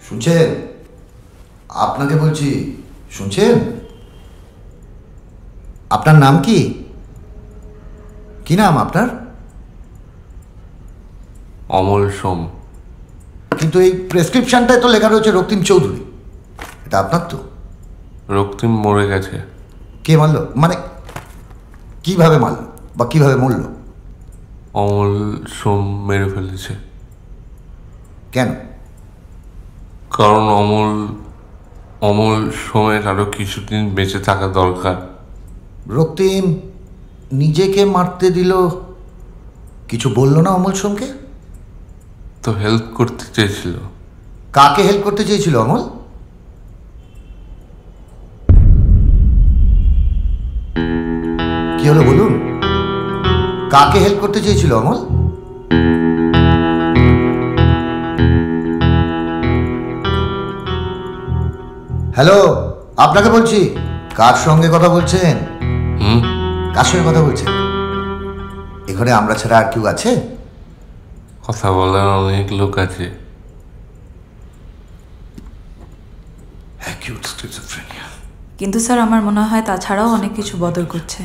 শুনছেন? আপনাকে বলছি, শুনছেন? আপনার নাম কি? কি নাম আপনার? অমল সোম। কিন্তু এই প্রেসক্রিপশনটায় তো লেখা রয়েছে রক্তিম চৌধুরী। এটা আপনার তো? রক্তিম মরে গেছে। কে মারল? মানে কিভাবে মারল বা কিভাবে মরল? অমল সোম মেরে ফেলেছে। কেন? কারণ অমল সোমের আরো কিছুদিন বেঁচে থাকা দরকার। রক্তিম নিজেকে মারতে দিল, কিছু বললো না অমল সোমকে? তো হেল্প করতে চেয়েছিল। কাকে হেল্প করতে চেয়েছিল অমল? কি হলো বলুন? কাকে হেল্প করতে চেয়েছিল অমল? হ্যালো, আপনাকে বলছি। কার সঙ্গে কথা বলছেন? কার সঙ্গে কথা বলছেন? এখানে আমরা ছাড়া আর কেউ আছে? কথা বলার অনেক লোক আছে। কিন্তু স্যার আমার মনে হয় তাছাড়াও অনেক কিছু বদল করছে।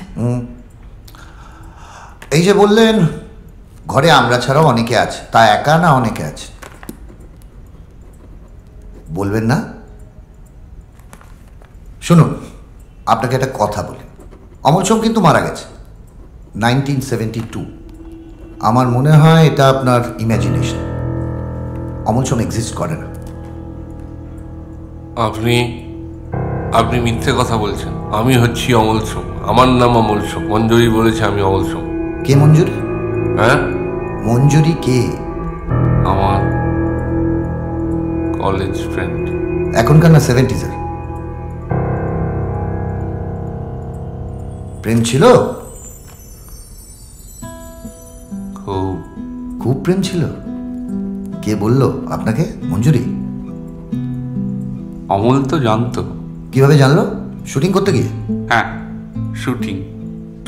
এই যে বললেন ঘরে আমরা ছাড়াও অনেকে আছে, তা একা না অনেকে আছে? বলবেন না? শুনুন, আপনাকে একটা কথা বলি। অমল সোম কিন্তু মারা গেছে 1972। আমার মনে হয় এটা আপনার ইমাজিনেশন। অমল সোম এক্সিস্ট করে না। আপনি মিথ্যে কথা বলছেন। আমি হচ্ছি অমল সোম। আমার নাম অমল সোম। মঞ্জুরি বলেছে আমি অমল সোম। কে মঞ্জুরি? হ্যাঁ, মঞ্জুরি কে? আমার কলেজ ফ্রেন্ড। এখনকার না 70s-এর? প্রেম ছিল? খুব প্রেম ছিল? কে বলল আপনাকে? মঞ্জুরি? অমল তো জানতো। কিভাবে জানলো? শুটিং করতে গিয়ে? হ্যাঁ,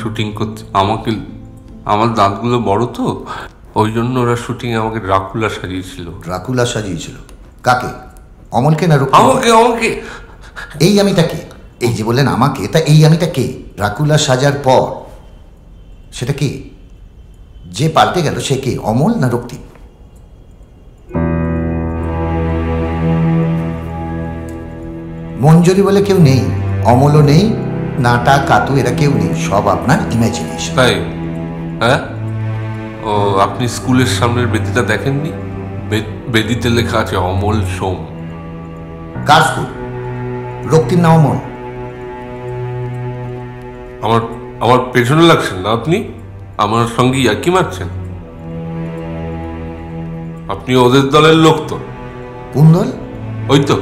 শুটিং করতে আমাকে, আমার দাঁতগুলো বড় তো, ওই জন্য ওরা শুটিং আমাকে ড্রাকুলা সাজিয়েছিল। ড্রাকুলা সাজিয়েছিল? কাকে? অমলকে না রক্তিম? আমাকে। এই আমিটা কে? এই যে বললেন আমাকে, তা এই আমিটা কে? ড্রাকুলা সাজার পর সেটা কে? যে পাল্টে গেল সে কে? অমল না রক্তিম? মঞ্জুরি বলে কেউ নেই, অমলও নেই, নাটা কাতু এরা কেউ নেই, সব আপনার ইমাজিনেশন। তাই? হ্যাঁ, ও আপনি স্কুলের সামনের বেদিটা দেখেননি? বেদিতে লেখা আছে অমল সোম। কার স্কুল? রক্তিম না অমল? আমার পেছনে লাগছেন না আপনি? আমার সঙ্গে ইয়ার্কি মারছেন? আপনি ওদের দলের লোক তো? কোন দল? ওই তো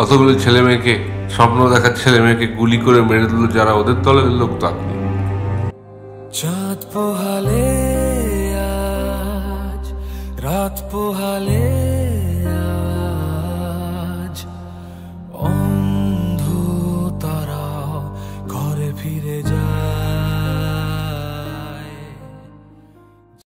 অতগুলো ছেলে মেয়েকে, স্বপ্ন দেখার ছেলে মেয়েকে গুলি করে মেরে দিল যারা, ওদের দলের লোক তো আপনি। চাঁদ পোহালে আজ রাত পোহালে